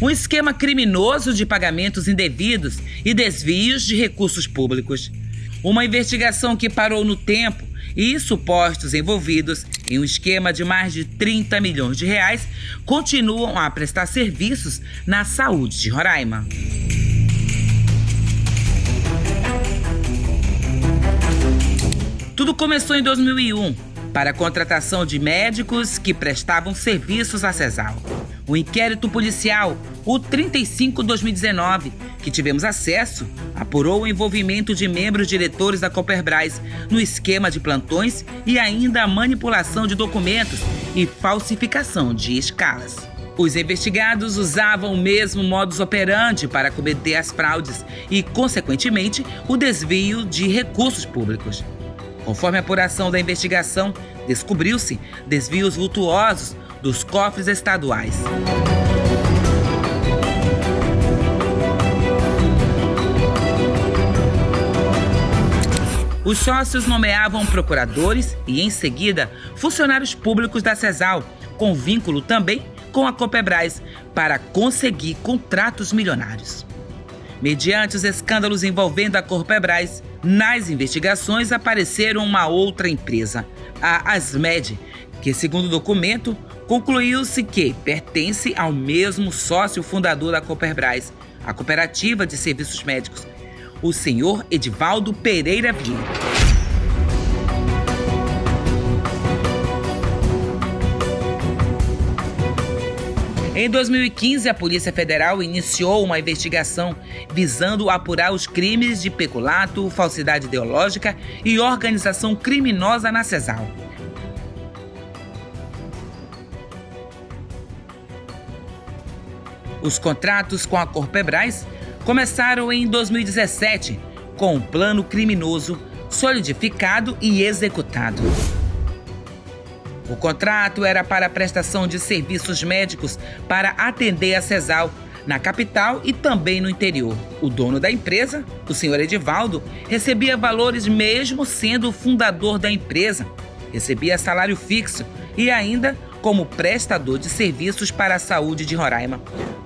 Um esquema criminoso de pagamentos indevidos e desvios de recursos públicos. Uma investigação que parou no tempo e supostos envolvidos em um esquema de mais de 30 milhões de reais continuam a prestar serviços na saúde de Roraima. Tudo começou em 2001, para a contratação de médicos que prestavam serviços à CESAL. O inquérito policial, o 35/2019, que tivemos acesso, apurou o envolvimento de membros diretores da Coperbras no esquema de plantões e ainda a manipulação de documentos e falsificação de escalas. Os investigados usavam o mesmo modus operandi para cometer as fraudes e, consequentemente, o desvio de recursos públicos. Conforme a apuração da investigação, descobriu-se desvios vultuosos dos cofres estaduais. Os sócios nomeavam procuradores e, em seguida, funcionários públicos da CESAL, com vínculo também com a Coperbras, para conseguir contratos milionários. Mediante os escândalos envolvendo a Coperbras, nas investigações apareceram uma outra empresa, a Asmed, que, segundo o documento, concluiu-se que pertence ao mesmo sócio fundador da Coperbras, a Cooperativa de Serviços Médicos, o senhor Edivaldo Pereira Vieira. Em 2015, a Polícia Federal iniciou uma investigação visando apurar os crimes de peculato, falsidade ideológica e organização criminosa na CESAL. Os contratos com a Coperbras começaram em 2017, com um plano criminoso solidificado e executado. O contrato era para a prestação de serviços médicos para atender a CESAL na capital e também no interior. O dono da empresa, o senhor Edivaldo, recebia valores mesmo sendo o fundador da empresa. Recebia salário fixo e ainda como prestador de serviços para a saúde de Roraima.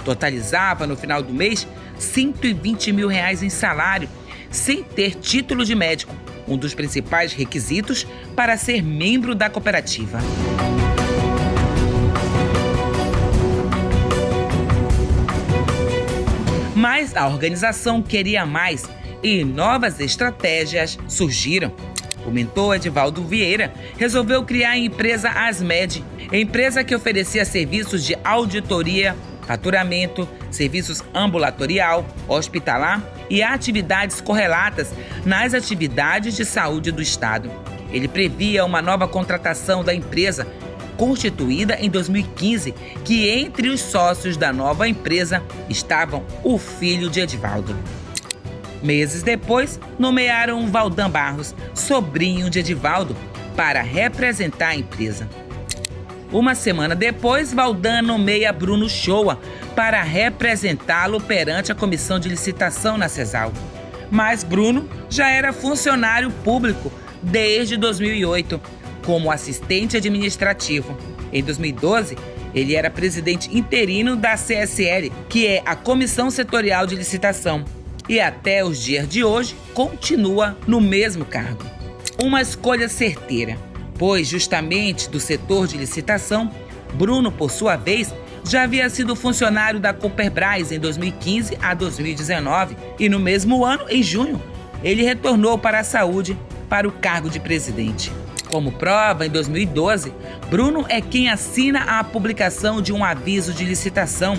Totalizava, no final do mês, R$120 mil em salário, sem ter título de médico, um dos principais requisitos para ser membro da cooperativa. Mas a organização queria mais e novas estratégias surgiram. O mentor Edivaldo Vieira resolveu criar a empresa Asmed, empresa que oferecia serviços de auditoria, faturamento, serviços ambulatorial, hospitalar e atividades correlatas nas atividades de saúde do Estado. Ele previa uma nova contratação da empresa, constituída em 2015, que entre os sócios da nova empresa estavam o filho de Edivaldo. Meses depois, nomearam Valdan Barros, sobrinho de Edivaldo, para representar a empresa. Uma semana depois, Valdan nomeia Bruno Shoa para representá-lo perante a comissão de licitação na CESAL. Mas Bruno já era funcionário público desde 2008, como assistente administrativo. Em 2012, ele era presidente interino da CSL, que é a Comissão Setorial de Licitação, e até os dias de hoje continua no mesmo cargo. Uma escolha certeira, pois justamente do setor de licitação, Bruno, por sua vez, já havia sido funcionário da Coperbras em 2015 a 2019 e no mesmo ano, em junho, ele retornou para a saúde para o cargo de presidente. Como prova, em 2012, Bruno é quem assina a publicação de um aviso de licitação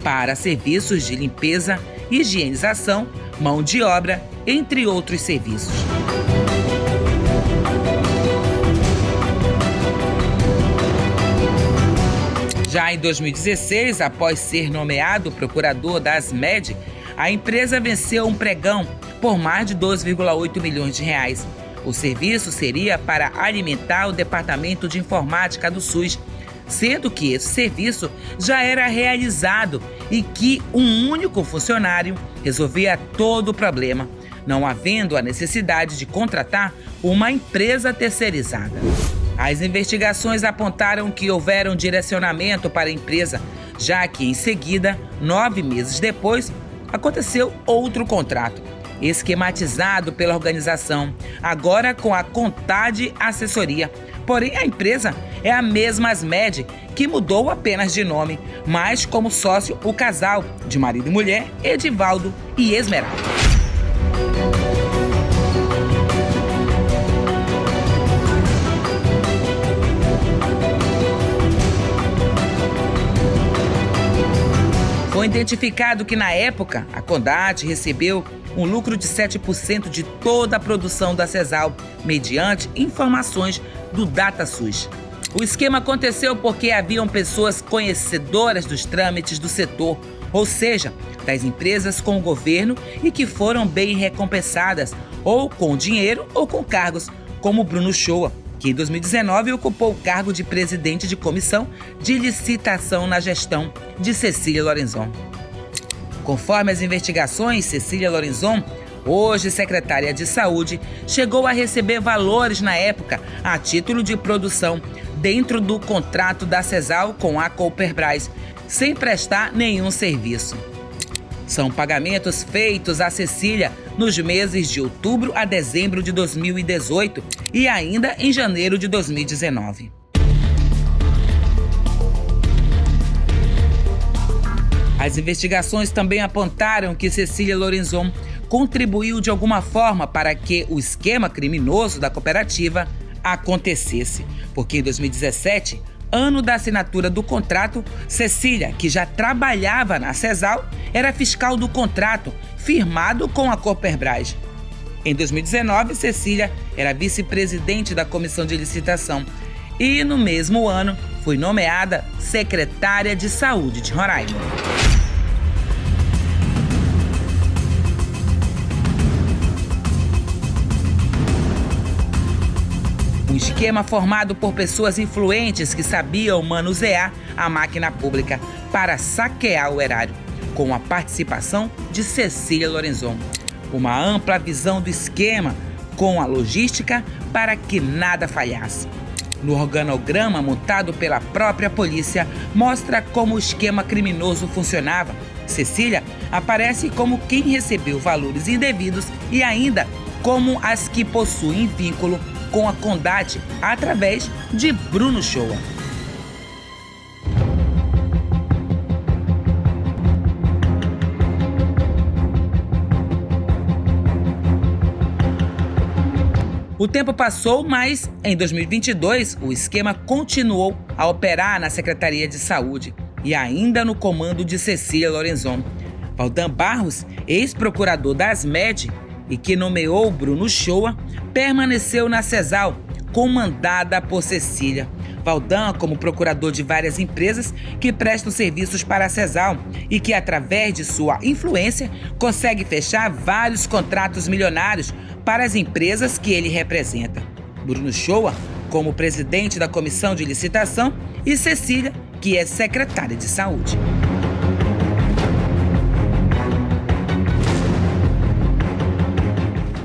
para serviços de limpeza, higienização, mão de obra, entre outros serviços. Já em 2016, após ser nomeado procurador da Asmed, a empresa venceu um pregão por mais de 12,8 milhões de reais. O serviço seria para alimentar o Departamento de Informática do SUS, sendo que esse serviço já era realizado e que um único funcionário resolvia todo o problema, não havendo a necessidade de contratar uma empresa terceirizada. As investigações apontaram que houveram direcionamento para a empresa já que em seguida, 9 meses depois, aconteceu outro contrato, esquematizado pela organização, agora com a Contade Assessoria. Porém, a empresa é a mesma Asmed, que mudou apenas de nome, mas como sócio o casal de marido e mulher, Edivaldo e Esmeralda. Foi identificado que, na época, a Condade recebeu um lucro de 7% de toda a produção da Sesal, mediante informações do DataSUS. O esquema aconteceu porque haviam pessoas conhecedoras dos trâmites do setor, ou seja, das empresas com o governo, e que foram bem recompensadas, ou com dinheiro ou com cargos, como Bruno Shoa, que em 2019 ocupou o cargo de presidente de comissão de licitação na gestão de Cecília Lorenzon. Conforme as investigações, Cecília Lorenzon, hoje secretária de Saúde, chegou a receber valores na época a título de produção dentro do contrato da Sesal com a Cooperbras, sem prestar nenhum serviço. São pagamentos feitos a Cecília nos meses de outubro a dezembro de 2018 e ainda em janeiro de 2019. As investigações também apontaram que Cecília Lorenzon contribuiu de alguma forma para que o esquema criminoso da cooperativa acontecesse, porque em 2017, ano da assinatura do contrato, Cecília, que já trabalhava na Sesal, era fiscal do contrato firmado com a Cooperbras. Em 2019, Cecília era vice-presidente da comissão de licitação e, no mesmo ano, foi nomeada secretária de Saúde de Roraima. Um esquema formado por pessoas influentes que sabiam manusear a máquina pública para saquear o erário, com a participação de Cecília Lorenzon. Uma ampla visão do esquema com a logística para que nada falhasse. No organograma montado pela própria polícia, mostra como o esquema criminoso funcionava. Cecília aparece como quem recebeu valores indevidos e ainda como as que possuem vínculo com a Condade através de Bruno Shoa. O tempo passou, mas em 2022 o esquema continuou a operar na Secretaria de Saúde e ainda no comando de Cecília Lorenzon. Valdan Barros, ex-procurador da Asmed e que nomeou Bruno Shoa, permaneceu na Sesal, comandada por Cecília. Valdan, como procurador de várias empresas que prestam serviços para a Sesal e que, através de sua influência, consegue fechar vários contratos milionários para as empresas que ele representa. Bruno Shoa, como presidente da comissão de licitação, e Cecília, que é secretária de Saúde.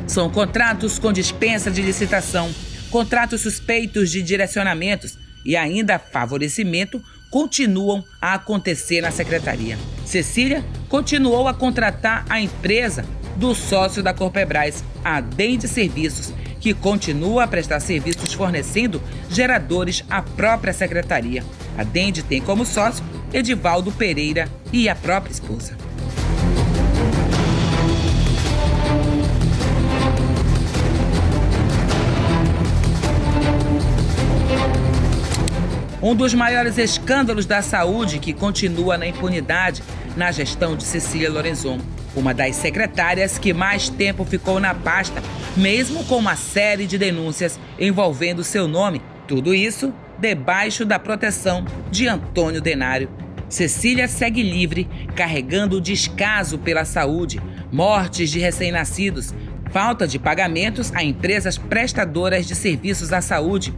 São contratos com dispensa de licitação, contratos suspeitos de direcionamentos e ainda favorecimento continuam a acontecer na secretaria. Cecília continuou a contratar a empresa do sócio da Cooperbras, a Dende Serviços, que continua a prestar serviços fornecendo geradores à própria secretaria. A Dende tem como sócio Edivaldo Pereira e a própria esposa. Um dos maiores escândalos da saúde que continua na impunidade na gestão de Cecília Lorenzon, uma das secretárias que mais tempo ficou na pasta, mesmo com uma série de denúncias envolvendo seu nome. Tudo isso debaixo da proteção de Antônio Denário. Cecília segue livre, carregando o descaso pela saúde, mortes de recém-nascidos, falta de pagamentos a empresas prestadoras de serviços à saúde,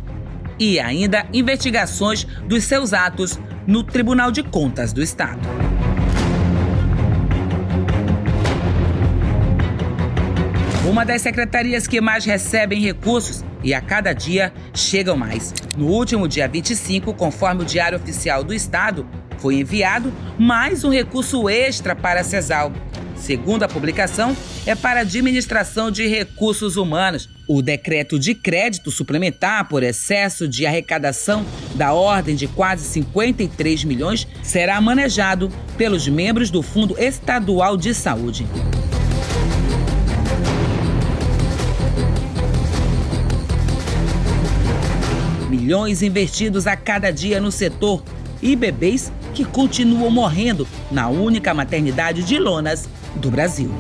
e ainda investigações dos seus atos no Tribunal de Contas do Estado. Uma das secretarias que mais recebem recursos e a cada dia chegam mais. No último dia 25, conforme o Diário Oficial do Estado, Foi enviado mais um recurso extra para a CESAL. Segundo a publicação, é para a administração de recursos humanos. O decreto de crédito suplementar por excesso de arrecadação da ordem de quase 53 milhões será manejado pelos membros do Fundo Estadual de Saúde. Milhões investidos a cada dia no setor e bebês que continuam morrendo na única maternidade de lonas do Brasil.